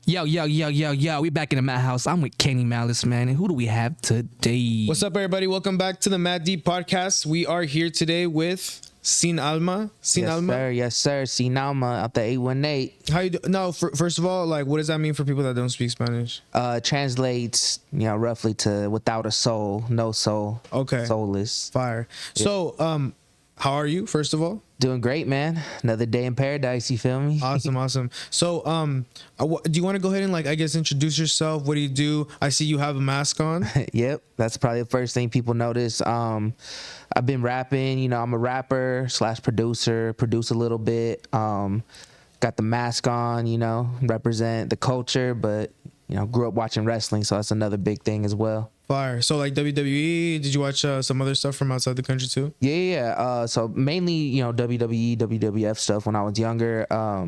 Yo. We back in the Madhouse. I'm with Kenny Malice, man. And who do we have today? What's up, everybody? Welcome back to the Mad Deep Podcast. We are here today with Sin Alma. Yes, sir. Sin Alma out the 818. How you do? No, first of all, like, what does that mean for people that don't speak Spanish? Translates, roughly to without a soul, no soul. Okay. Soulless. Fire. Yeah. So, how are you, first of all? Doing great, man. Another day in paradise, you feel me? Awesome. So, do you want to go ahead and, like, I guess, introduce yourself? What do you do? I see you have a mask on. Yep. That's probably the first thing people notice. I've been rapping, I'm a rapper / producer, produce a little bit. Got the mask on, represent the culture, but, grew up watching wrestling, so that's another big thing as well. Fire. So, like, WWE, did you watch some other stuff from outside the country too? Yeah. So mainly, WWE, WWF stuff when I was younger. A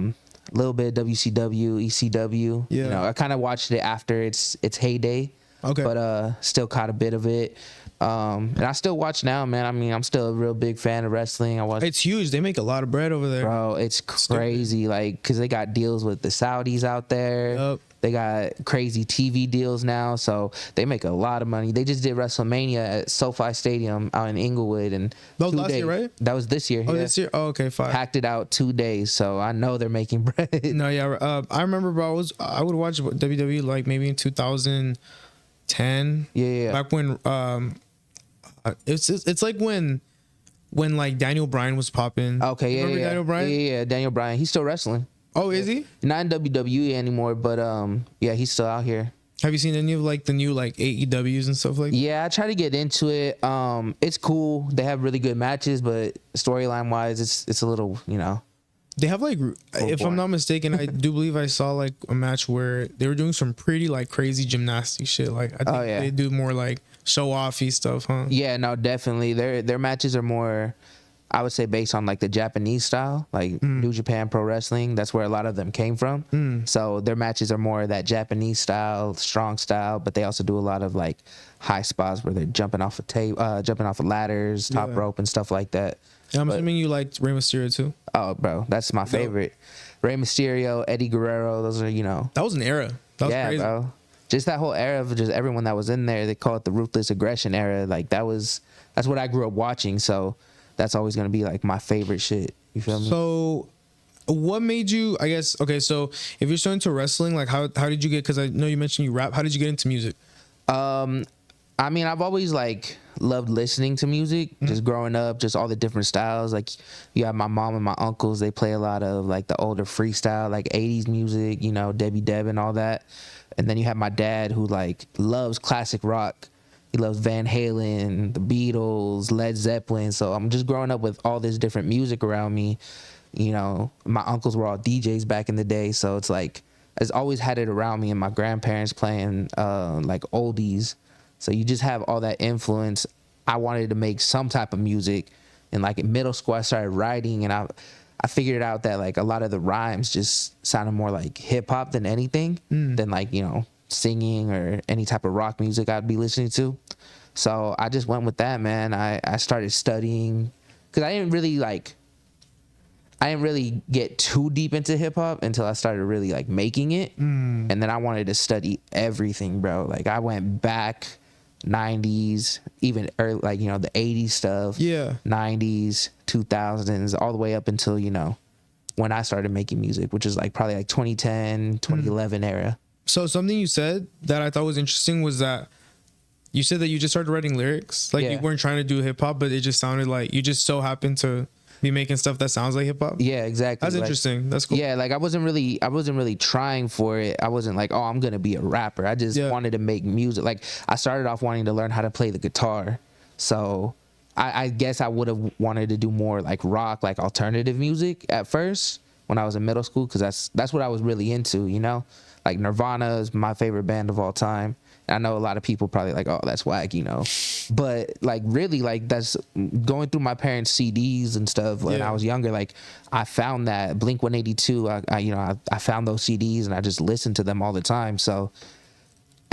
little bit WCW, ECW. Yeah. I kind of watched it after its heyday. Okay. But still caught a bit of it. And I still watch now, man. I mean, I'm still a real big fan of wrestling. It's huge. They make a lot of bread over there. Bro, it's crazy. Like, because they got deals with the Saudis out there. Yep. They got crazy TV deals now, so they make a lot of money. They just did WrestleMania at SoFi Stadium out in Inglewood, and that was last year, right? That was this year. Oh, this year. Oh, okay, fine. Packed it out 2 days, so I know they're making bread. No, yeah. I remember, bro. I would watch WWE like maybe in 2010. Yeah. Back when it's like when like Daniel Bryan was popping. Okay, yeah. Remember Daniel Bryan? Yeah, Daniel Bryan. He's still wrestling. Oh, is he? Not in WWE anymore, but yeah, he's still out here. Have you seen any of like the new like AEWs and stuff like that? Yeah, I try to get into it. It's cool. They have really good matches, but storyline wise, it's a little, They have like, if I'm not mistaken, I do believe I saw like a match where they were doing some pretty like crazy gymnastic shit. Like I think they do more like show offy stuff, huh? Yeah, no, definitely. Their matches are more, I would say, based on like the Japanese style, like New Japan Pro Wrestling. That's where a lot of them came from. So their matches are more that Japanese style, strong style, but they also do a lot of like high spots where they're jumping off of ladders, top rope and stuff like that. Yeah, I'm assuming you liked Rey Mysterio too. Oh, bro, that's my favorite. Rey Mysterio, Eddie Guerrero, those are, That was an era. That was crazy. Bro. Just that whole era of just everyone that was in there. They call it the Ruthless Aggression era. Like that's what I grew up watching. So that's always going to be like my favorite shit. You feel me? So what made you, I guess, okay, so if you're so into wrestling, like how did you get, because I know you mentioned you rap, how did you get into music? I mean, I've always like loved listening to music, just growing up, just all the different styles. Like you have my mom and my uncles, they play a lot of like the older freestyle, like 80s music, Debbie Deb and all that. And then you have my dad who like loves classic rock. He loves Van Halen, the Beatles, Led Zeppelin. So I'm just growing up with all this different music around me. My uncles were all DJs back in the day. So it's like, I've always had it around me, and my grandparents playing like oldies. So you just have all that influence. I wanted to make some type of music. And like in middle school, I started writing, and I figured out that like a lot of the rhymes just sounded more like hip hop than anything, than like, singing or any type of rock music I'd be listening to. So I just went with that, man. I started studying, because I didn't really get too deep into hip hop until I started really like making it. And then I wanted to study everything, bro. Like I went back 90s, even early, like, the 80s stuff. Yeah. 90s, 2000s, all the way up until, when I started making music, which is like probably like 2010, 2011 era. So something you said that I thought was interesting was that you said that you just started writing lyrics. Like you weren't trying to do hip hop, but it just sounded like you just so happened to be making stuff that sounds like hip hop. Yeah, exactly. That's interesting. That's cool. Yeah, like I wasn't really trying for it. I wasn't like, oh, I'm gonna be a rapper. I just wanted to make music. Like I started off wanting to learn how to play the guitar. So I guess I would have wanted to do more like rock, like alternative music at first when I was in middle school, because that's what I was really into, Like Nirvana is my favorite band of all time. And I know a lot of people probably like, oh, that's whack, But like really, like that's going through my parents' CDs and stuff when I was younger. Like I found that Blink 182. I found those CDs and I just listened to them all the time. So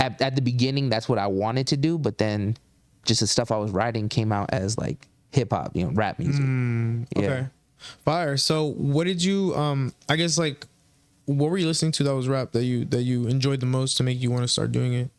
at the beginning, that's what I wanted to do. But then just the stuff I was writing came out as like hip hop, rap music. Okay. Fire. So what did you I guess like what were you listening to that was rap that you enjoyed the most to make you want to start doing it?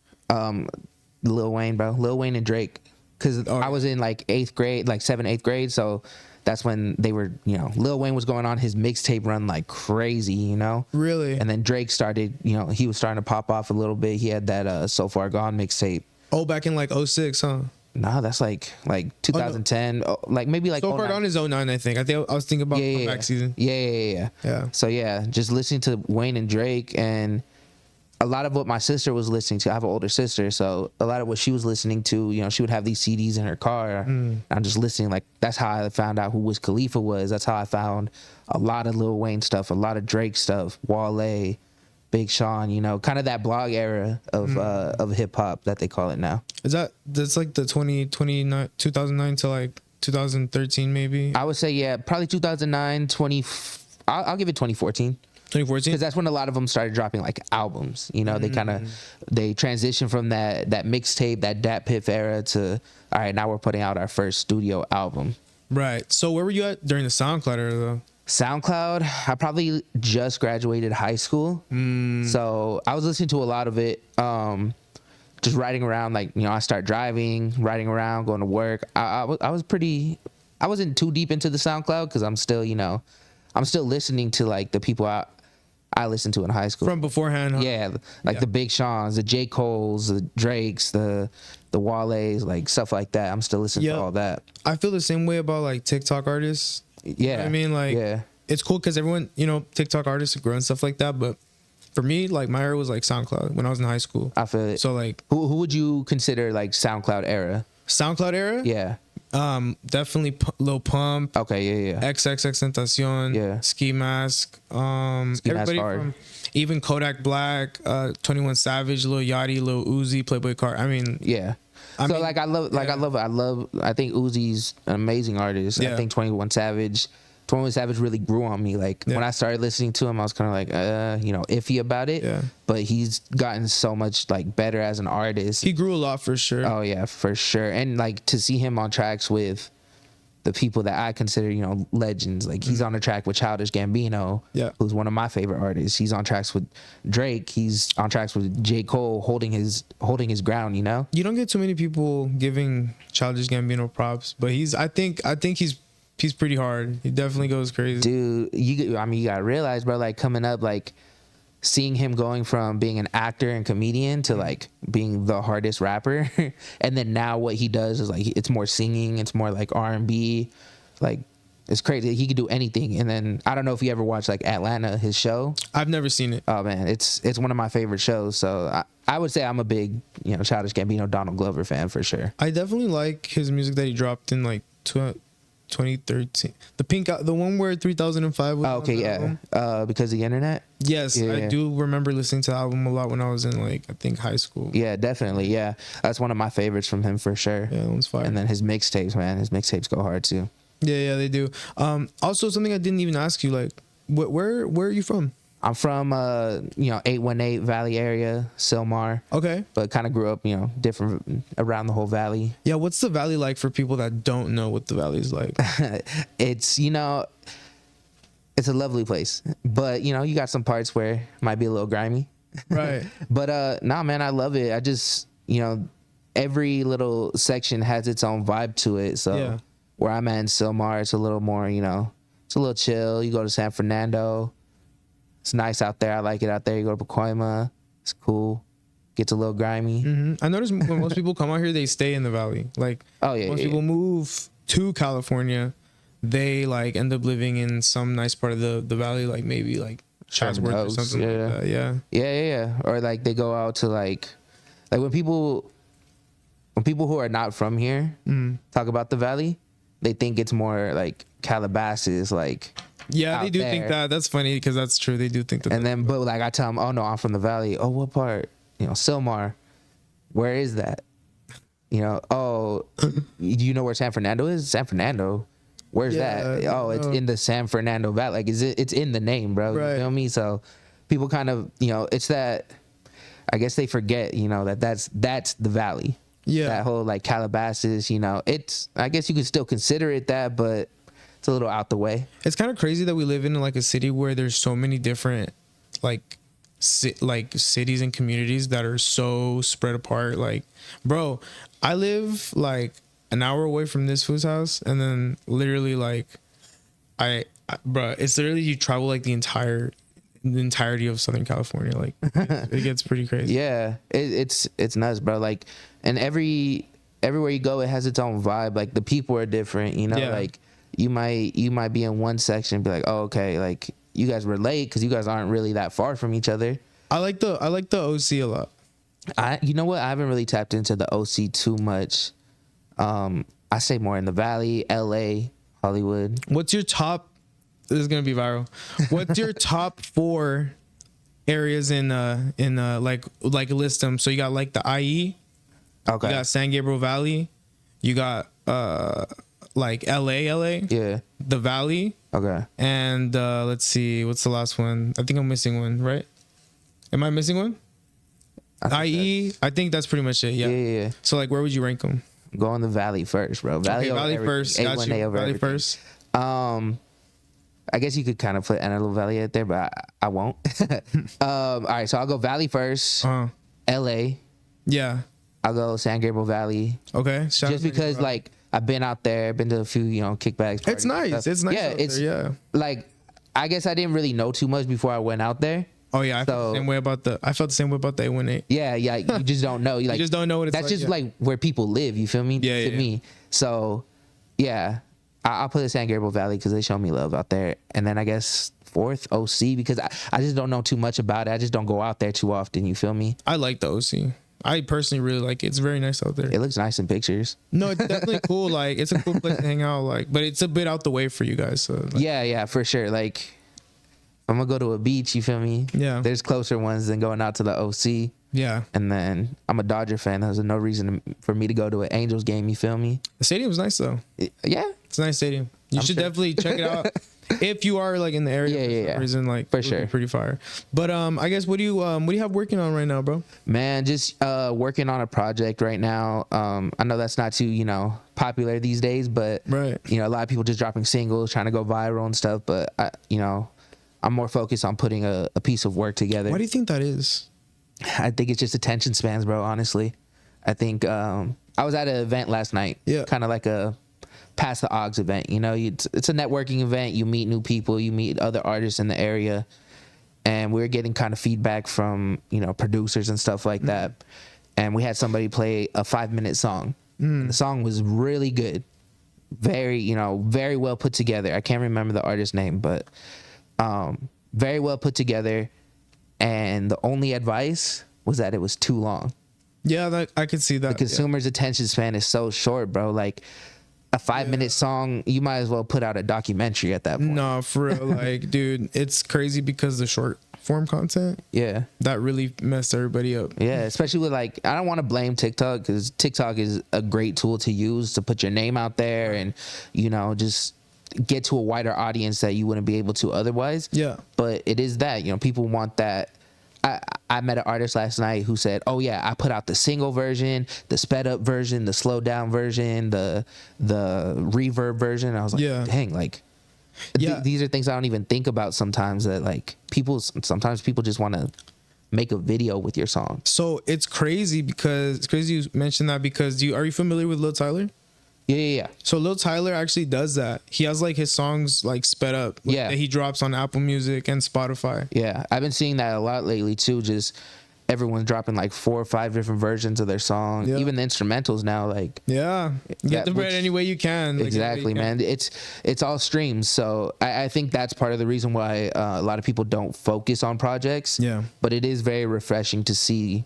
Lil Wayne, bro. Lil Wayne and Drake. Because I was in like 8th grade, like 7th, 8th grade. So that's when they were, Lil Wayne was going on his mixtape run like crazy, Really? And then Drake started, he was starting to pop off a little bit. He had that So Far Gone mixtape. Oh, back in like 06, huh? Nah, that's like 2010, like maybe like So Far Gone is 09, I think. I was thinking about comeback season. Yeah. So yeah, just listening to Wayne and Drake, and a lot of what my sister was listening to. I have an older sister, so a lot of what she was listening to, she would have these CDs in her car. I'm just listening. Like, that's how I found out who Wiz Khalifa was. That's how I found a lot of Lil Wayne stuff, a lot of Drake stuff, Wale, Big Sean, kind of that blog era of hip hop that they call it now. That's like the 2009 to like 2013 maybe? I would say, yeah, probably 2009, I'll give it 2014. 2014? Because that's when a lot of them started dropping like albums. They they transitioned from that mixtape, that Dat Piff era to, all right, now we're putting out our first studio album. Right. So where were you at during the SoundCloud era though? SoundCloud, I probably just graduated high school. So I was listening to a lot of it. Just riding around, like, I start driving, riding around, going to work. I wasn't too deep into the SoundCloud because I'm still listening to like the people I listened to in high school. From beforehand, huh? Yeah, like the Big Seans, the J. Coles, the Drakes, the Wales, like stuff like that. I'm still listening to all that. I feel the same way about like TikTok artists. Yeah. I mean, like, it's cool because everyone, TikTok artists grow and stuff like that. But for me, like, my era was like SoundCloud when I was in high school. I feel it. So like, who would you consider like SoundCloud era? SoundCloud era? Yeah. Definitely Lil Pump. Okay, yeah. XXXTentacion. Yeah. Ski Mask. Ski Everybody Mask hard. from even Kodak Black, 21 Savage, Lil Yachty, Lil Uzi, Playboy Card. I mean, yeah. I think Uzi's an amazing artist. Yeah. I think 21 Savage really grew on me. Like, when I started listening to him, I was kind of like, iffy about it. Yeah. But he's gotten so much like better as an artist. He grew a lot for sure. Oh yeah, for sure. And like to see him on tracks with the people that I consider, legends. Like, he's on a track with Childish Gambino, who's one of my favorite artists. He's on tracks with Drake. He's on tracks with J. Cole, holding his ground. You don't get too many people giving Childish Gambino props, but I think he's pretty hard. He definitely goes crazy. Dude, you gotta realize, bro, like, coming up, like, seeing him going from being an actor and comedian to like being the hardest rapper, and then now what he does is like, it's more singing, it's more like R&B, like, it's crazy. He could do anything. And then I don't know if you ever watched like Atlanta, his show. I've never seen it. Oh man, it's one of my favorite shows. So I would say I'm a big Childish Gambino, Donald Glover fan for sure. I definitely like his music that he dropped in like 2013, the one where 3005 was. Oh, okay, yeah. Because of the internet. Yes, I do remember listening to the album a lot when I was in like, I think, high school. Yeah, definitely. Yeah, that's one of my favorites from him for sure. Yeah, that one's fire. And then his mixtapes, man, his mixtapes go hard too. Yeah, they do. Also, something I didn't even ask you, like, where are you from? I'm from 818 Valley area, Silmar. Okay. But kind of grew up, different around the whole valley. Yeah, what's the valley like for people that don't know what the valley is like? It's, it's a lovely place. But, you got some parts where it might be a little grimy. Right. But nah, man, I love it. I just, every little section has its own vibe to it. So where I'm at in Silmar, it's a little more, it's a little chill. You go to San Fernando. It's nice out there. I like it out there. You go to Pacoima. It's cool. Gets a little grimy. Mm-hmm. I notice when most people come out here, they stay in the valley. Like, most people move to California, they like end up living in some nice part of the valley, like maybe like Chatsworth or something like that. Yeah. Or like they go out to like when people who are not from here talk about the valley, they think it's more like Calabasas, like. Yeah, they do think that. That's funny because that's true. They do think that. And then, but like I tell them, oh no, I'm from the valley. Oh, what part? Silmar. Where is that? Oh, you know where San Fernando is? San Fernando. Where's that? Oh, it's in the San Fernando Valley. Like, it's in the name, bro. Right. You feel me? So people kind of, it's that. I guess they forget, that's the valley. Yeah. That whole like Calabasas. It's. I guess you could still consider it that, but. It's a little out the way. It's kind of crazy that we live in like a city where there's so many different like cities and communities that are so spread apart. Like, bro, I live like an hour away from this food's house, and then literally like bro, it's literally you travel like the entirety of Southern California. Like it gets pretty crazy. Yeah, it's nuts, bro. Like, and everywhere you go, it has its own vibe. Like the people are different, you know. Yeah. Like you might be in one section and be like, oh, okay, like you guys relate because you guys aren't really that far from each other. I like the OC a lot. You know what? I haven't really tapped into the OC too much. I say more in the Valley, LA, Hollywood. What's your top? This is gonna be viral. What's your top 4 areas in like list them? So you got like the IE. Okay. You got San Gabriel Valley. You got like LA. Yeah. The Valley. Okay. And let's see, what's the last one? I think I'm missing one, right? Am I missing one? IE. I think that's pretty much it. Yeah. Yeah. So like, where would you rank them? Go on the Valley first, bro. Valley first. Got you. Valley first. I guess you could kind of put Antelope Valley out there, but I won't. All right, so I'll go Valley first. LA. Yeah. I'll go San Gabriel Valley. Okay. Just because like I've been out there, been to a few, kickbacks. It's nice. It's nice. Yeah, yeah. Like I guess I didn't really know too much before I went out there. Oh yeah, I felt the same way about the A18. Yeah, you just don't know. Like, you just don't know what it's that's like. That's just like where people live. You feel me? Yeah, to me. So, yeah, I'll put the San Gabriel Valley because they show me love out there. And then I guess 4th OC because I just don't know too much about it. I just don't go out there too often. You feel me? I like the OC. I personally really like it. It's very nice out there. It looks nice in pictures. No, it's definitely cool. Like it's a cool place to hang out. Like, but it's a bit out the way for you guys. So like, yeah, for sure. Like. I'm gonna go to a beach, you feel me? Yeah. There's closer ones than going out to the OC. Yeah. And then I'm a Dodger fan. There's no reason for me to go to an Angels game, you feel me? The stadium's nice though. Yeah. It's a nice stadium. You should definitely check it out. If you are like in the area for some reason, like for sure. Pretty fire. But I guess what do you have working on right now, bro? Man, just working on a project right now. I know that's not too, popular these days, but right. A lot of people just dropping singles, trying to go viral and stuff, but I'm more focused on putting a piece of work together. Why do you think that is? I think it's just attention spans, bro, honestly. I think I was at an event last night. Yeah. Kind of like a Pass the Aux event. It's a networking event. You meet new people. You meet other artists in the area. And we're getting kind of feedback from, producers and stuff like that. And we had somebody play a 5-minute song. The song was really good. Very, very well put together. I can't remember the artist's name, but... very well put together, and the only advice was that it was too long. Yeah, I could see that. The consumer's attention span is so short, bro. Like a 5-minute song, you might as well put out a documentary at that point. No, for real. Like, dude, it's crazy because the short form content. Yeah. That really messed everybody up. Yeah, especially with I don't want to blame TikTok because TikTok is a great tool to use to put your name out there and, just get to a wider audience that you wouldn't be able to otherwise. Yeah. But it is that, people want that. I met an artist last night who said, oh yeah, I put out the single version, the sped up version, the slowed down version, the reverb version. I was like, dang, these are things I don't even think about sometimes that sometimes people just want to make a video with your song. So it's crazy you mentioned that because are you familiar with Lil Tyler? Yeah. So Lil Tyler actually does that. He has his songs sped up. That he drops on Apple Music and Spotify. Yeah, I've been seeing that a lot lately too. Just everyone's dropping 4 or 5 different versions of their song. Yeah. Even the instrumentals now, get the bread any way you can. Exactly, man. It's all streams. So I think that's part of the reason why a lot of people don't focus on projects. Yeah. But it is very refreshing to see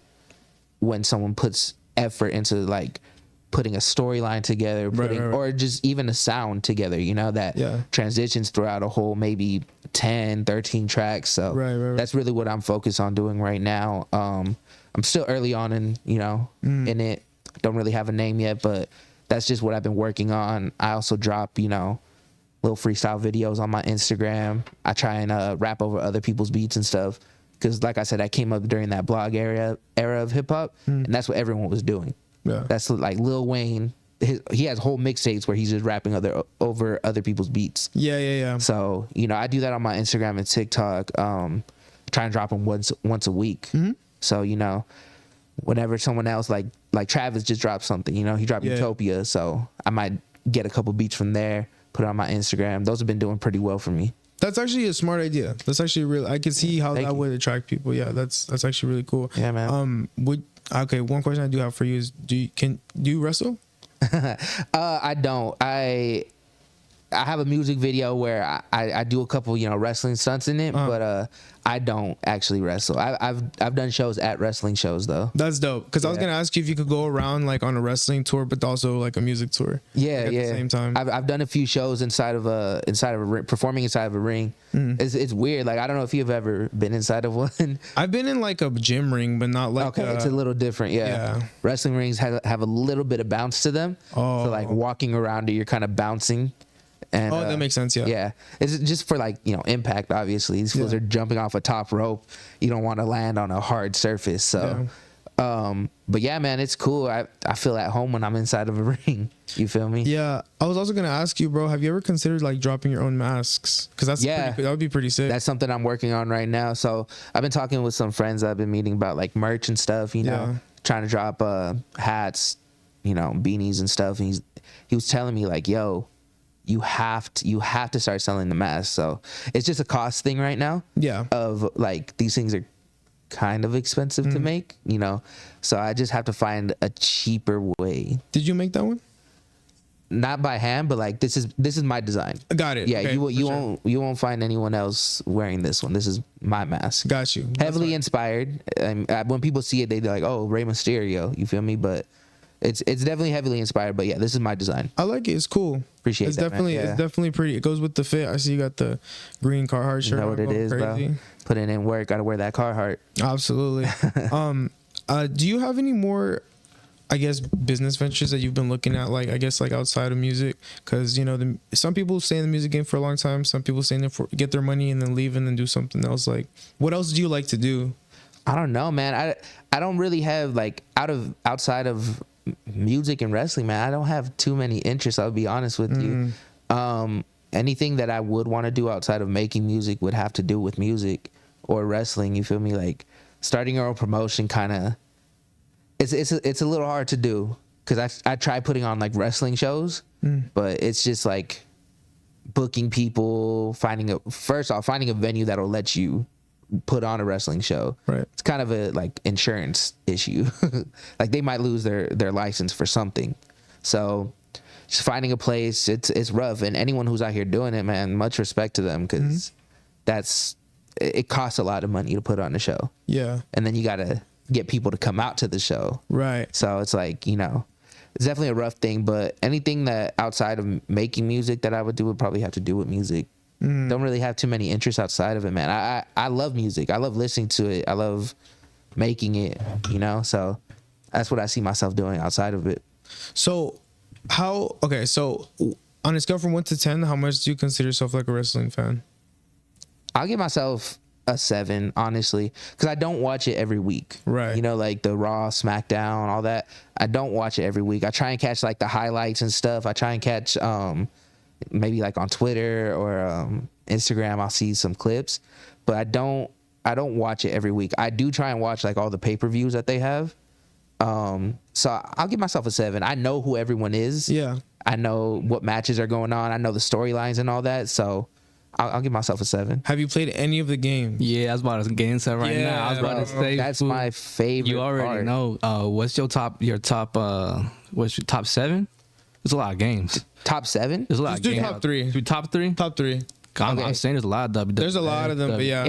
when someone puts effort into putting a storyline together, or just even a sound together, that transitions throughout a whole maybe 10, 13 tracks. So that's really what I'm focused on doing right now. I'm still early on in it. Don't really have a name yet, but that's just what I've been working on. I also drop, little freestyle videos on my Instagram. I try and rap over other people's beats and stuff. Because like I said, I came up during that blog era of hip hop, and that's what everyone was doing. Yeah. That's Lil Wayne. He has whole mixtapes where he's just rapping over other people's beats. Yeah. So, I do that on my Instagram and TikTok. trying to drop them once a week. So, you know, whenever someone else like Travis just dropped something, you know, he dropped Utopia, so I might get a couple beats from there, put it on my Instagram. Those have been doing pretty well for me. That's actually a smart idea. That's actually real. I can see how that would attract people. Yeah, that's actually really cool. Yeah, man. Okay, one question I do have for you is, do you wrestle? I don't. I have a music video where I do a couple, you know, wrestling stunts in it, but I don't actually wrestle. I've done shows at wrestling shows though. That's dope. Because I was gonna ask you if you could go around like on a wrestling tour, but also like a music tour. Yeah, like, at the same time. I've done a few shows inside of a ring, performing inside of a ring. It's weird. Like, I don't know if you've ever been inside of one. I've been in like a gym ring, but not like. Okay, it's a little different. Yeah. Wrestling rings have a little bit of bounce to them. So like walking around it, you're kind of bouncing. And, that makes sense. Yeah. It's just for like, you know, impact. Obviously, these fools are jumping off a top rope. You don't want to land on a hard surface. So, but yeah, man, it's cool. I feel at home when I'm inside of a ring. You feel me? Yeah. I was also gonna ask you, bro. Have you ever considered like dropping your own masks? Because that would be pretty sick. That's something I'm working on right now. So I've been talking with some friends I've been meeting about like merch and stuff. You know, trying to drop hats, you know, beanies and stuff. And he was telling me like, yo, you have to start selling the masks. So it's just a cost thing right now. Yeah. Of like, these things are kind of expensive to make, you know. So I just have to find a cheaper way. Did you make that one? Not by hand, but like this is my design. Got it. Yeah, okay, you won't find anyone else wearing this one. This is my mask. Got you. Heavily inspired. When people see it, they're like, "Oh, Rey Mysterio." You feel me? But it's definitely heavily inspired. But yeah, this is my design. I like it. It's cool. Appreciate it's that. It's definitely pretty. It goes with the fit. I see you got the green Carhartt shirt. You know what it is, crazy. Bro. Putting in work. Got to wear that Carhartt. Absolutely. Do you have any more, I guess, business ventures that you've been looking at, like, I guess, like outside of music? Because, you know, some people stay in the music game for a long time. Some people stay in there for get their money and then leave and then do something else. Like, what else do you like to do? I don't know, man. I don't really have like outside of music and wrestling, man. I don't have too many interests. I'll be honest with you. Anything that I would want to do outside of making music would have to do with music or wrestling. You feel me? Like starting your own promotion, kind of. It's a little hard to do because I try putting on like wrestling shows, but it's just like booking people, finding a venue that'll let you put on a wrestling show. Right. It's kind of a like insurance issue. Like they might lose their license for something. So just finding a place, it's rough. And anyone who's out here doing it, man, much respect to them because it costs a lot of money to put on a show. Yeah. And then you gotta get people to come out to the show. Right. So it's like, you know, it's definitely a rough thing, but anything that outside of making music that I would do would probably have to do with music. Don't really have too many interests outside of it, man. I love music. I love listening to it. I love making it, you know? So that's what I see myself doing outside of it. So so on a scale from 1 to 10, how much do you consider yourself like a wrestling fan? I'll give myself a 7, honestly, because I don't watch it every week. Right. You know, like the Raw, SmackDown, all that. I don't watch it every week. I try and catch like the highlights and stuff. I try and catch maybe like on Twitter or Instagram. I'll see some clips, but I don't watch it every week. I do try and watch like all the pay-per-views that they have. So I'll give myself a 7. I know who everyone is. Yeah. I know what matches are going on. I know the storylines and all that. So I'll give myself a 7. Have you played any of the games? Yeah, I was about to get into that right now. I was about to say that's my favorite. You already know. What's your top 7? There's a lot of games. Top 7? There's a lot of games. Top 3. Do top 3? Top 3. I'm saying there's a lot of WWE. There's a lot of them, but yeah.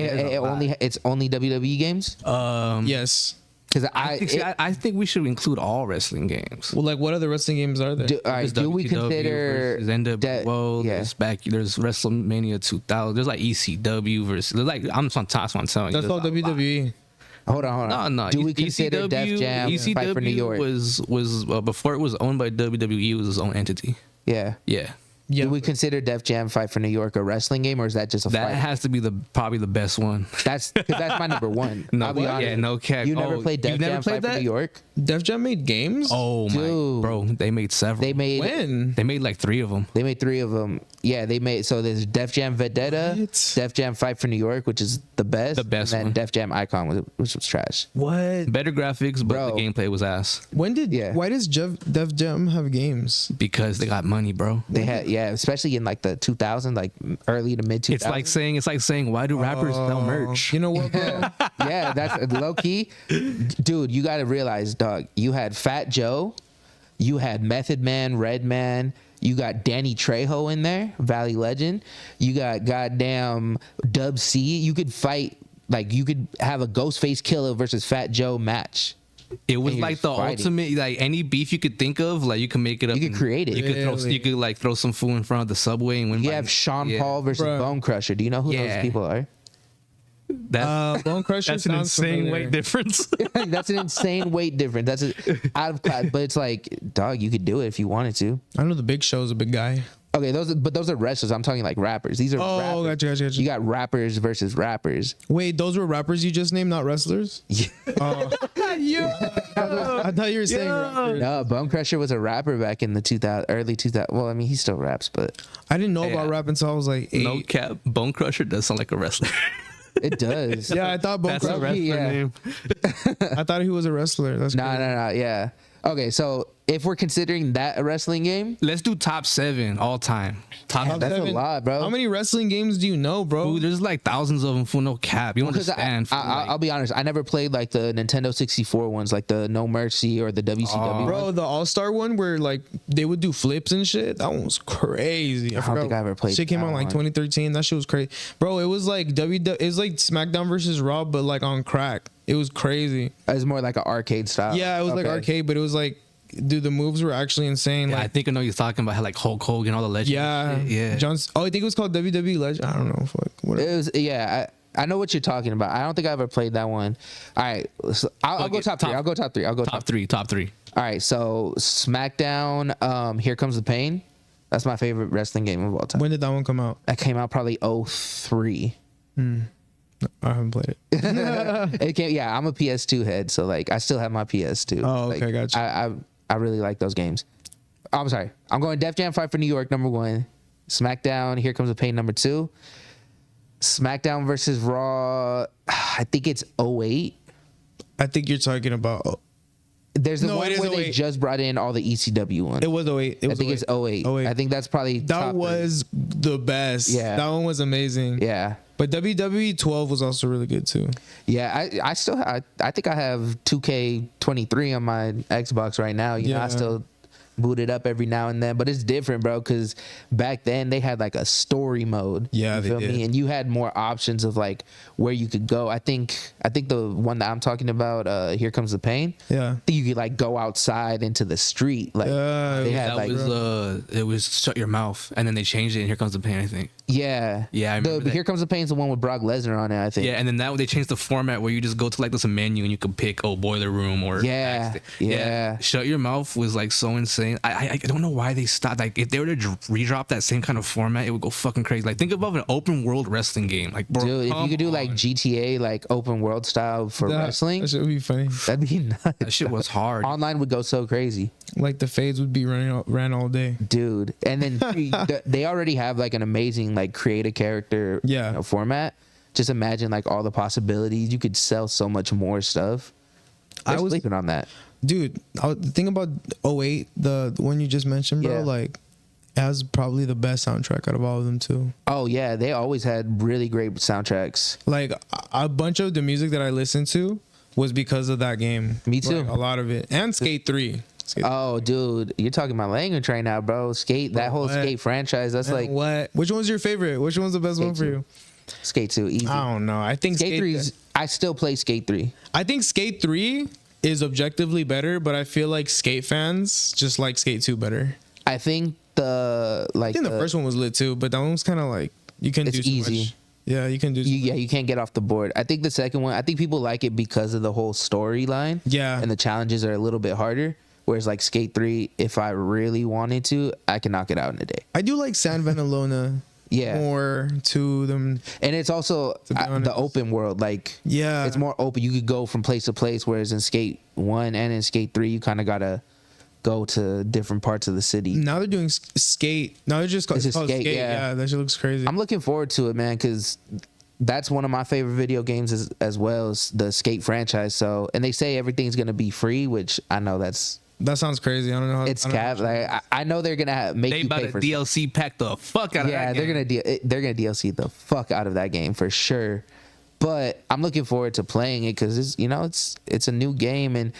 It's only WWE games? Yes. Because I think we should include all wrestling games. Well, like what other wrestling games are there? Do we consider NWO? There's WrestleMania 2000. There's like ECW versus. There's like I'm telling you. That's all WWE. Hold on. No. Do we consider Def Jam ECW Fight for New York? was before it was owned by WWE. It was its own entity. Yeah. Yeah. Do we consider Def Jam Fight for New York a wrestling game, or is that just a That fight? has to be probably the best one. That's my number one. No, I'll be honest. yeah, no cap. You never played Def Jam Fight for New York? Def Jam made games? Oh Dude. my, bro, they made several. They made When? They made like 3 of them. They made 3 of them. Yeah, they made, so there's Def Jam Vendetta, What? Def Jam Fight for New York, which is the best. The best and then one. Def Jam Icon, which was trash. What? Better graphics, but Bro. the gameplay was ass Why does Def Jam have games? because they got money, bro. They had, yeah, especially in like the 2000s, like early to mid 2000s. It's like saying why do rappers sell merch? You know what, bro? Yeah, that's low key. Dude, you got to realize, dog, you had Fat Joe, you had Method Man, Redman, you got Danny Trejo in there, Valley Legend. You got goddamn Dub C. You could fight, like, you could have a Ghostface Killer versus Fat Joe match. It was And like the fighting. ultimate, like any beef you could think of, like you can make it up. You could create it. You could like throw some food in front of the subway and win. You by- have Sean yeah. Paul versus Bruh. Bone Crusher. Do you know who those Yeah. people are? Bone Crusher That's an sounds insane familiar. weight difference. That's an insane weight difference. That's out of class, but it's like, dog, you could do it if you wanted to. I know the Big Show's a big guy. Okay, those are wrestlers. I'm talking like rappers. These are Oh, rappers. gotcha. You got rappers versus rappers. Wait, those were rappers you just named, not wrestlers? Oh. I thought you were saying rappers. No, Bone Crusher was a rapper back in the early 2000. Well, I mean, he still raps, but I didn't know about rap until I was like 8. No cap. Bone Crusher does sound like a wrestler. it does. Yeah, I thought Bone That's a Crusher. wrestler yeah. name. I thought he was a wrestler. That's No, crazy. yeah. Okay, so if we're considering that a wrestling game, Let's do top 7 all time. Top that's a 7. lot, bro. How many wrestling games do you know, bro? Dude, there's like thousands of them for no cap. You don't Because understand. I'll be honest, I never played like the Nintendo 64 ones, like the No Mercy or the WCW. Bro, the All Star one where like they would do flips and shit. That one was crazy. I don't think I ever played Shit came that out in like one. 2013. That shit was crazy, bro. It was like it was like SmackDown versus Raw, but like on crack. It was crazy. It's more like an arcade style. Yeah, it was like Okay. arcade, but it was like, dude, the moves were actually insane. yeah, I Like, think I know you're talking about how like Hulk Hogan, all the legends. yeah, Yeah. I think it was called WWE Legend. I don't know. Fuck, whatever. It was, yeah. I know what you're talking about. I don't think I ever played that one. All right, so I'll go Okay, top 3. top- I'll go top 3. I'll go top. Top three. All right, so SmackDown. Here Comes the Pain. That's my favorite wrestling game of all time. When did that one come out? That came out probably 03. I haven't played it. It came, yeah, I'm a PS2 head, so like I still have my PS2. Oh, okay, Like, gotcha. I really like those games. I'm sorry. I'm going Def Jam Fight for New York number 1. SmackDown Here Comes the Pain number 2. SmackDown versus Raw. I think it's 08. I think you're talking about. There's the No, one it is where they 08. just brought in all the ECW ones. It was 08. It I was think it's 08. 08. I think that's probably That top three. was the best. Yeah. That one was amazing. Yeah. But WWE 12 was also really good too. Yeah, I still I think I have 2K23 on my Xbox right now. You know, I Yeah. still boot it up every now and then, but it's different, bro, because back then they had like a story mode. Yeah, you they feel did. me? And you had more options of like where you could go. I think the one that I'm talking about, Here Comes the Pain. Yeah. I think you could like go outside into the street. Like they had That like it was Shut Your Mouth, and then they changed it. And Here Comes the Pain, I think. yeah. Yeah, I remember that. Here Comes the Pain's the one with Brock Lesnar on it, I think. Yeah, and then that they changed the format where you just go to like this menu and you could pick boiler room or Yeah, backstage. yeah. Shut Your Mouth was like so insane. I don't know why they stopped. Like if they were to redrop that same kind of format, it would go fucking crazy. Like think about an open world wrestling game. Like bro, Dude, if you come could do like on. GTA, like open world style for wrestling, That shit would be funny. that'd be nuts. that shit was hard. Online would go so crazy, Like the fades would be ran all day. dude. And then they already have like an amazing like create a character Yeah. format. Just imagine like all the possibilities. You could sell so much more stuff. I I was was- sleeping on that. Dude, the thing about 08, the one you just mentioned, bro, Yeah. like it has probably the best soundtrack out of all of them too. Oh yeah, they always had really great soundtracks. Like a bunch of the music that I listened to was because of that game. Me too. Like, a lot of it. And Skate 3. Skate Oh, dude, you're talking my language right now, bro. Skate, that whole what? Skate franchise. That's And like what? Which one's your favorite? Which one's the best one for Skate you? Skate 2, easy. I don't know. I think Skate 3 is. I still play Skate 3. I think Skate 3 is objectively better, but I feel like Skate fans just like Skate 2 better. I think the I think the first one was lit too, but that one was kind of like you can It's do so easy. much. Yeah, you can do. you can't get off the board. I think the second one. I think people like it because of the whole storyline. Yeah. and the challenges are a little bit harder. Whereas like Skate 3, if I really wanted to, I can knock it out in a day. I do like San Venelona. Yeah, more to them, and it's also the open world. Like, yeah, it's more open. You could go from place to place. Whereas in Skate 1 and in Skate 3, you kind of gotta go to different parts of the city. Now they're doing Skate. Now they're just called Skate. Yeah, that shit looks crazy. I'm looking forward to it, man, because that's one of my favorite video games as well as the Skate franchise. So, and they say everything's gonna be free, which I know that sounds crazy. I don't know how it's cap. Like, I know they're gonna make you pay for DLC pack the fuck out of that game. Yeah, they're gonna DLC the fuck out of that game for sure. But I'm looking forward to playing it because it's a new game, and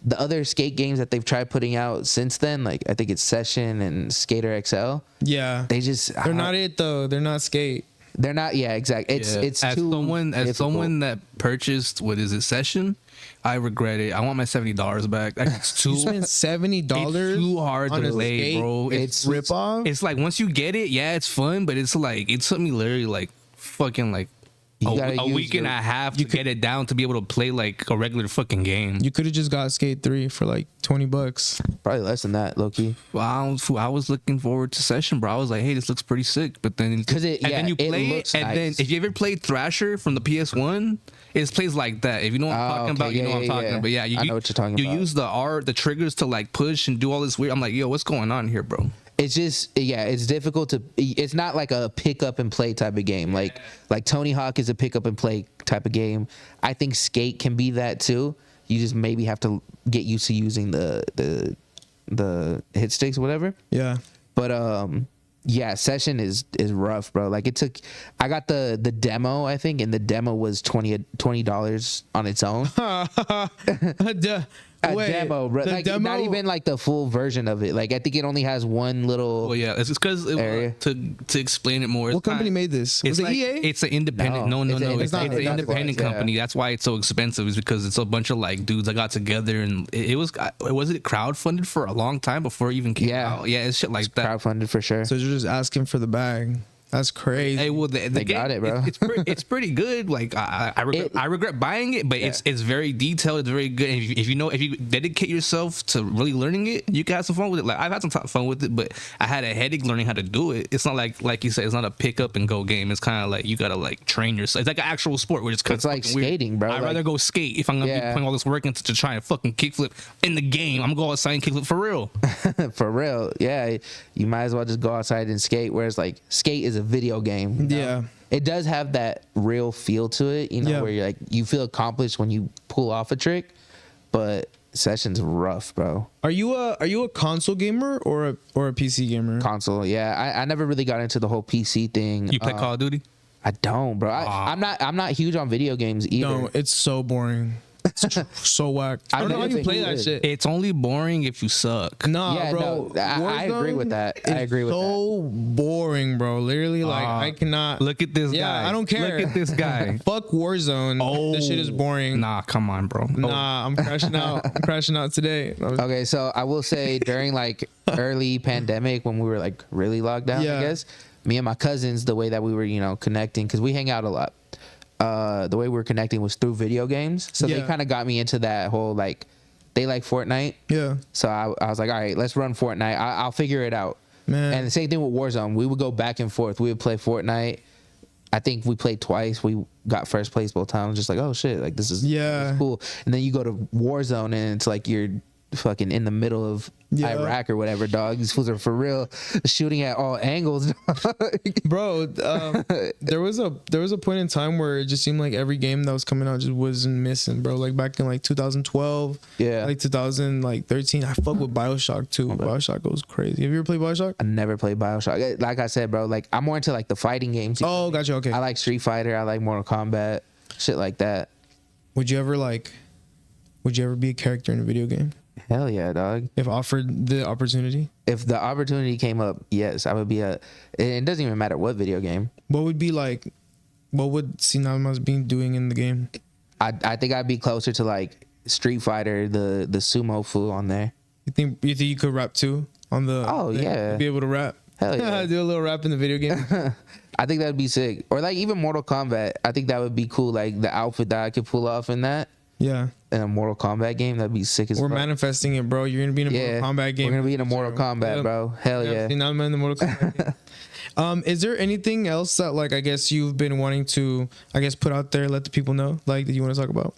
the other Skate games that they've tried putting out since then, like I think it's Session and Skater XL. Yeah, they're not it though. They're not Skate. They're not. Yeah, exactly. It's as too someone that purchased Session. I regret it. I want my $70 back. It's too. You spent $70. It's too hard to play, bro. It's rip off. It's like once you get it, yeah, it's fun, but it's like it took me literally like fucking like a week and a half to get it down to be able to play like a regular fucking game. You could have just got Skate 3 for like $20. Probably less than that, low key. Well, I was looking forward to Session, bro. I was like, hey, this looks pretty sick. But then then you play it, and then if you ever played Thrasher from the PS1, it plays like that. If you know what I'm talking about, you know what I'm talking about. Yeah, I know what you're talking about. You use the triggers to like push and do all this weird. I'm like, yo, what's going on here, bro? It's just it's difficult to. It's not like a pick up and play type of game. Like Tony Hawk is a pick up and play type of game. I think Skate can be that too. You just maybe have to get used to using the hit sticks or whatever. Yeah. But yeah, Session is rough, bro. Like I got the demo, I think, and the demo was $20 on its own. Demo, bro. Like demo? Not even like the full version of it. Like I think it only has one little. Well, yeah, it's because to explain it more. What company made this? Was it EA? It's an independent. No. It's an independent company. That's why it's so expensive. Is because it's a bunch of like dudes that got together and it was it crowdfunded for a long time before it even came out. Yeah, it's shit like that. Crowdfunded for sure. So you're just asking for the bag. That's crazy. Hey, well, they game, got it, bro. It's pretty good. Like I regret buying it, but it's very detailed. It's very good. And if you dedicate yourself to really learning it, you can have some fun with it. Like I've had some fun with it, but I had a headache learning how to do it. It's not like you said. It's not a pick up and go game. It's kind of like you gotta like train yourself. It's like an actual sport, which is kind of like skating, bro. I'd rather go skate if I'm gonna be putting all this work into to try and fucking kickflip in the game. I'm gonna go outside and kickflip for real. For real, yeah. You might as well just go outside and skate. Whereas like skate is a video game. Yeah, it does have that real feel to it, where you're like you feel accomplished when you pull off a trick, but Session's rough, bro. Are you a console gamer or a PC gamer? Console, yeah. I never really got into the whole PC thing. You play Call of Duty? I don't, bro. I'm not huge on video games either. No, it's so boring. So whack. I don't know how you play that shit. It's only boring if you suck. Nah, yeah, bro. No, I agree with that. I agree with that. So boring, bro. Literally, like I cannot. Look at this guy. I don't care. Look at this guy. Fuck Warzone. Oh, this shit is boring. Nah, come on, bro. Nah, I'm crashing out. I'm crashing out today. Okay, so I will say during like early pandemic when we were like really locked down, I guess me and my cousins, the way that we were, connecting, because we hang out a lot. The way we were connecting was through video games. So they kind of got me into that whole, like, they like Fortnite. Yeah. So I was like, all right, let's run Fortnite. I'll figure it out. Man. And the same thing with Warzone. We would go back and forth. We would play Fortnite. I think we played twice. We got first place both times. Just like, oh, shit. Like, this is cool. And then you go to Warzone, and it's like you're fucking in the middle of Iraq or whatever, dog. These fools are for real shooting at all angles. Bro, there was a point in time where it just seemed like every game that was coming out just wasn't missing, bro. Like back in like 2012, like 2013, I fuck with BioShock too. BioShock goes crazy. Have you ever played BioShock? I never played BioShock. Like I said, bro, like I'm more into like the fighting games. Oh, gotcha. Okay. I like Street Fighter. I like Mortal Kombat, shit like that. Would you ever be a character in a video game? Hell yeah, dog. If offered the opportunity? If the opportunity came up, yes, I would be it doesn't even matter what video game. What would Sinalmas be doing in the game? I think I'd be closer to like Street Fighter, the sumo fool on there. You think you could rap too on the? Oh yeah, be able to rap. Hell yeah, do a little rap in the video game. I think that'd be sick. Or like even Mortal Kombat. I think that would be cool. Like the outfit that I could pull off in that. Yeah. in a Mortal Kombat game. That'd be sick as fuck. We're manifesting it, bro. You're gonna be in a Mortal Kombat game. We're gonna be in a Mortal Kombat, bro. Hell yeah. Seen Alma in the Mortal Kombat game. Is there anything else that, like, I guess you've been wanting to, I guess, put out there, let the people know, like, that you want to talk about?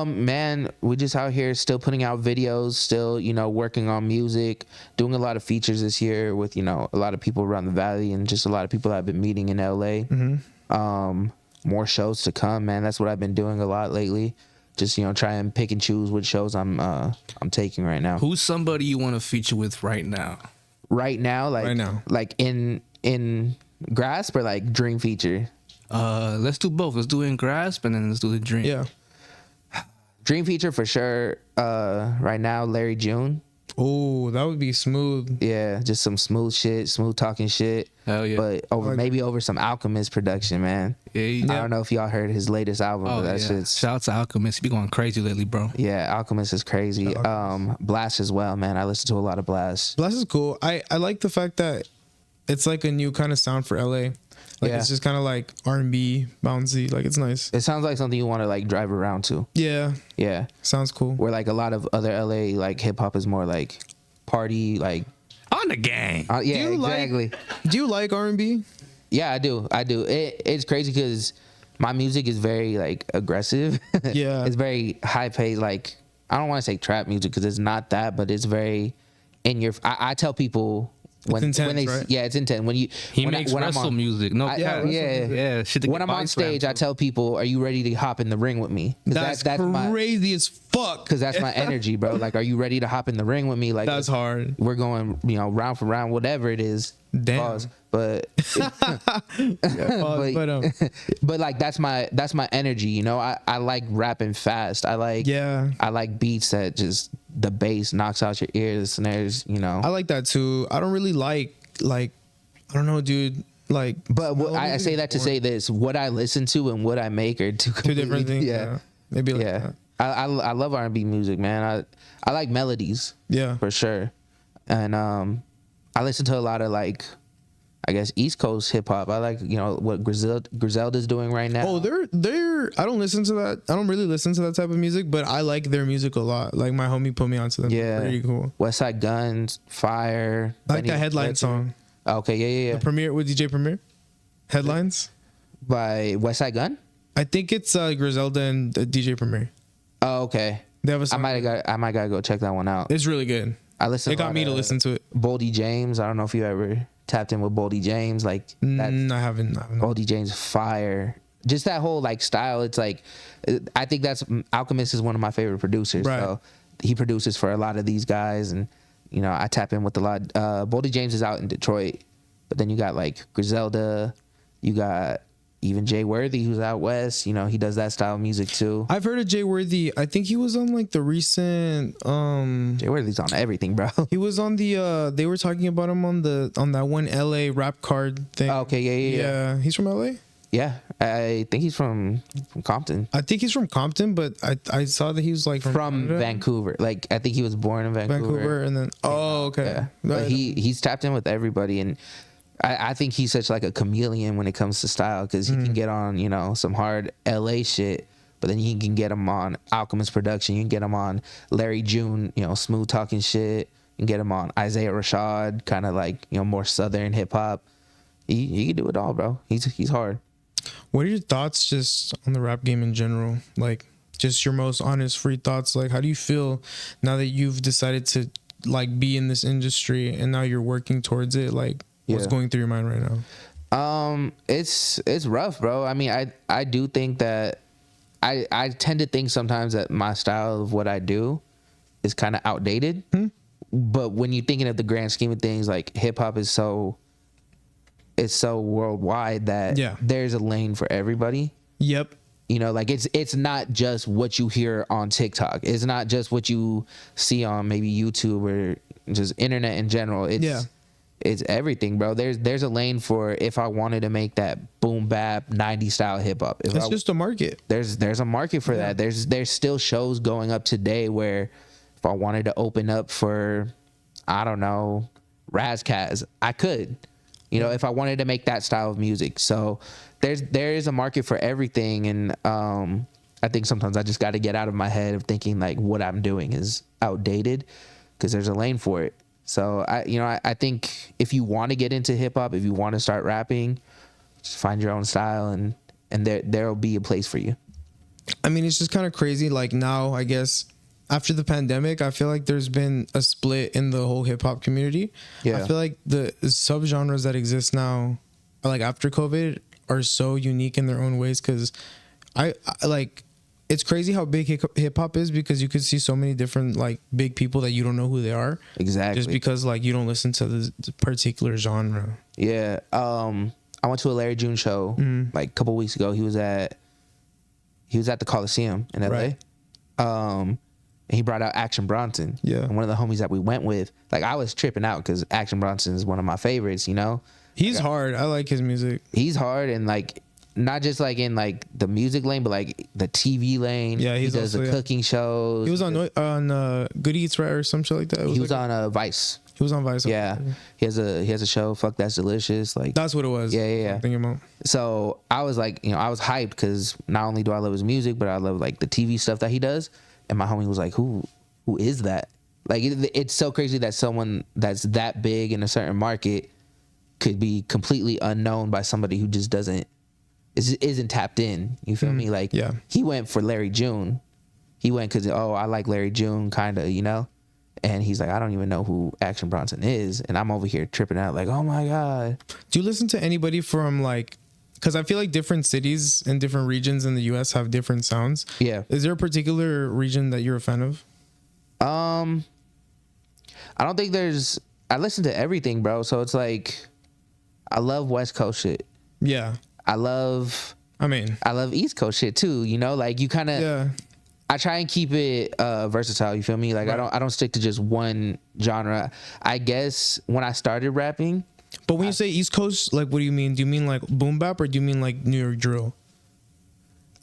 Man, we just out here still putting out videos, still, you know, working on music, doing a lot of features this year with, you know, a lot of people around the valley and just a lot of people I've been meeting in LA. More shows to come, man. That's what I've been doing a lot lately. Just, you know, try and pick and choose what shows I'm taking right now. Who's somebody you want to feature with right now? Right now, like in Grasp or like Dream feature? Let's do both. Let's do it in Grasp and then let's do the Dream. Yeah. Dream feature for sure. Right now, Larry June. Oh, that would be smooth. Yeah, just some smooth shit, smooth talking shit. Hell yeah. But over some Alchemist production, man. Yeah. I don't know if y'all heard his latest album, but that shit's... Shout out to Alchemist. He be going crazy lately, bro. Yeah, Alchemist is crazy. Blast as well, man. I listen to a lot of Blast. Blast is cool. I like the fact that it's like a new kind of sound for LA. Like, it's just kind of like R&B, bouncy. Like, it's nice. It sounds like something you want to like drive around to. Yeah. Yeah. Sounds cool. Where like a lot of other LA like hip hop is more like party, like on the gang. Yeah, exactly. Do you like R&B? Yeah, I do. It's crazy because my music is very like aggressive. Yeah. It's very high paced. Like, I don't want to say trap music because it's not that, but it's very in your. I tell people. It's intense, right? Yeah, it's intense. He makes wrestle music. No, yeah. When I'm on stage, I tell people, "Are you ready to hop in the ring with me?" That's crazy as fuck. Because that's my energy, bro. Like, are you ready to hop in the ring with me? Like, that's hard. We're going, you know, round for round, whatever it is. Damn. Pause. But like that's my energy, you know. I like rapping fast. I like beats that just the bass knocks out your ears, the snares, you know. I like that too. I don't really like I don't know, dude. Like, but I say that to say this: what I listen to and what I make are two different things. Yeah, maybe. Like that. I love R&B music, man. I like melodies. Yeah, for sure. And I listen to a lot of like, I guess, East Coast hip hop. I like, you know, what Griselda's doing right now. Oh, they're. I don't listen to that. I don't really listen to that type of music, but I like their music a lot. Like, my homie put me onto them. Yeah, pretty cool. West Side Guns, Fire. I like that Headline song. Okay, yeah. The Premier with DJ Premier. Headlines by West Side Gun. I think it's Griselda and DJ Premier. Oh, okay. They have a song. I might gotta go check that one out. It's really good. It got me to listen to it. Boldy James. I don't know if you ever tapped in with Boldy James. Like, I haven't. Boldy James, fire. Just that whole like style. It's like, I think that's Alchemist is one of my favorite producers. Right. So he produces for a lot of these guys, and you know, I tap in with a lot. Boldy James is out in Detroit, but then you got like Griselda. You got even Jay Worthy, who's out west. You know, he does that style of music too. I've heard of Jay Worthy. I think he was on like the recent Jay Worthy's on everything, bro. He was on the they were talking about him on that one LA rap card thing. Oh, okay, yeah. He's from LA? Yeah. I think he's from Compton. I think he's from Compton, but I saw that he was like from Vancouver. Like, I think he was born in Vancouver. And then okay. Yeah. But he's tapped in with everybody, and I think he's such like a chameleon when it comes to style, because he can get on, you know, some hard LA shit, but then you can get him on Alchemist production. You can get him on Larry June, you know, smooth talking shit. You can get him on Isaiah Rashad, kind of like, you know, more southern hip hop. He can do it all, bro. He's hard. What are your thoughts just on the rap game in general? Like, just your most honest, free thoughts. Like, how do you feel now that you've decided to like be in this industry and now you're working towards it? Like, what's going through your mind right now? It's rough, bro. I mean, I do think that I tend to think sometimes that my style of what I do is kind of outdated. But when you're thinking of the grand scheme of things, like, hip hop is so worldwide that there's a lane for everybody. Yep. You know, like, it's not just what you hear on TikTok. It's not just what you see on maybe YouTube or just internet in general. It's everything, bro. There's a lane for, if I wanted to make that boom bap 90s style hip hop. It's just a market. There's a market for that. There's still shows going up today where if I wanted to open up for, I don't know, Razkaz, I could. You know, if I wanted to make that style of music. So there is a market for everything, and I think sometimes I just got to get out of my head of thinking like what I'm doing is outdated, because there's a lane for it. So I think if you want to get into hip hop, if you want to start rapping, just find your own style, and there'll be a place for you. I mean, it's just kind of crazy. Like now, I guess after the pandemic, I feel like there's been a split in the whole hip hop community. Yeah. I feel like the subgenres that exist now, like after COVID, are so unique in their own ways. Because I like, it's crazy how big hip hop is, because you could see so many different like big people that you don't know who they are. Exactly. Just because like you don't listen to the particular genre. Yeah. I went to a Larry June show like a couple weeks ago. He was at the Coliseum in LA. Right. And he brought out Action Bronson. Yeah. And one of the homies that we went with, like I was tripping out because Action Bronson is one of my favorites, you know? He's hard. I like his music. He's hard, and like not just like in like the music lane, but like the TV lane. Yeah, he does the cooking shows. He was on Good Eats, right, or some shit like that. He was on Vice. He was on Vice. Yeah, he has a show. Fuck, That's Delicious. Like that's what it was. Yeah. I'm thinking about. So I was like, I was hyped because not only do I love his music, but I love like the TV stuff that he does. And my homie was like, "Who is that?" Like it's so crazy that someone that's that big in a certain market could be completely unknown by somebody who just isn't tapped in. You feel me? Like he went for Larry June. He went because I like Larry June, kind of, you know. And he's like, I don't even know who Action Bronson is. And I'm over here tripping out like, oh, my God. Do you listen to anybody from like, because I feel like different cities and different regions in the U.S. have different sounds. Yeah. Is there a particular region that you're a fan of? I don't think I listen to everything, bro. So it's like, I love West Coast shit. Yeah. I love East Coast shit too. You know, like you kind of, yeah. I try and keep it versatile. You feel me? Like right. I don't stick to just one genre. I guess when I started rapping. But when you say East Coast, like what do you mean? Do you mean like boom bap, or do you mean like New York drill?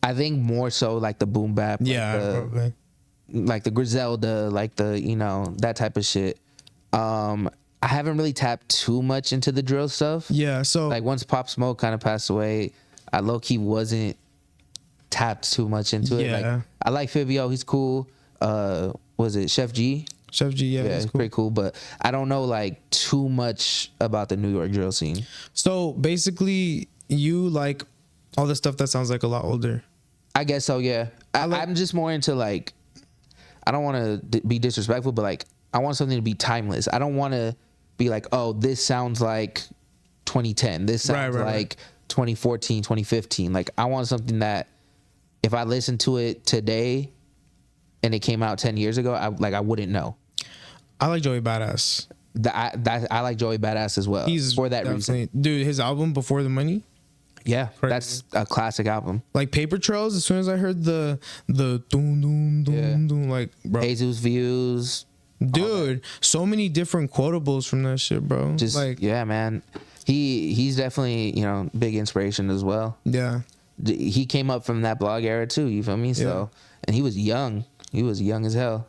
I think more so like the boom bap. Yeah, like the Griselda, like the that type of shit. I haven't really tapped too much into the drill stuff. Yeah, so like once Pop Smoke kind of passed away, I low key wasn't tapped too much into it. Like I like Fibio, he's cool. Was it Chef G? Chef G, yeah, it's cool. Pretty cool. But I don't know like too much about the New York drill scene. So basically, you like all the stuff that sounds like a lot older. I guess so. Yeah, I'm just more into like. I don't want to be disrespectful, but like I want something to be timeless. I don't want to be like, oh, this sounds like 2010. This sounds like 2014, 2015. Like I want something that if I listen to it today and it came out 10 years ago, I wouldn't know. I like Joey Badass. I like Joey Badass as well. He's for that reason. Dude, his album Before the Money. Yeah, that's a classic album. Like Paper Trails, as soon as I heard the doom doom doom doom, like bro. Jesus Views. Dude, so many different quotables from that shit, bro. Just like yeah, man. He's definitely, big inspiration as well. Yeah. He came up from that blog era too, you feel me? So and he was young. He was young as hell.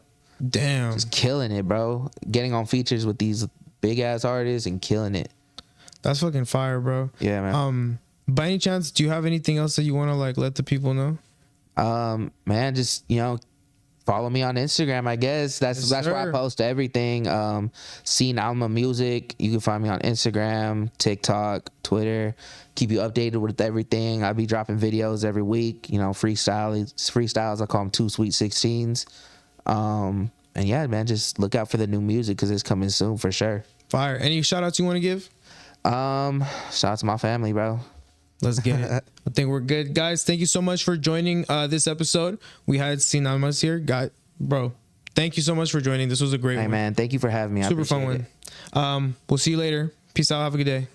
Damn. Just killing it, bro. Getting on features with these big ass artists and killing it. That's fucking fire, bro. Yeah, man. By any chance, do you have anything else that you want to like let the people know? Man, just follow me on Instagram. I guess that's where I post everything. Seen Alma Music. You can find me on Instagram, TikTok, Twitter. Keep you updated with everything. I'll be dropping videos every week. Freestyles. I call them 2 Sweet 16s. And yeah, man, just look out for the new music because it's coming soon for sure. Fire. Any shout outs you want to give? Shout out to my family, bro. Let's get it. I think we're good, guys. Thank you so much for joining this episode. We had Sin Almas here, bro. Thank you so much for joining. This was a great one. Hey man, thank you for having me. Super fun one. We'll see you later. Peace out. Have a good day.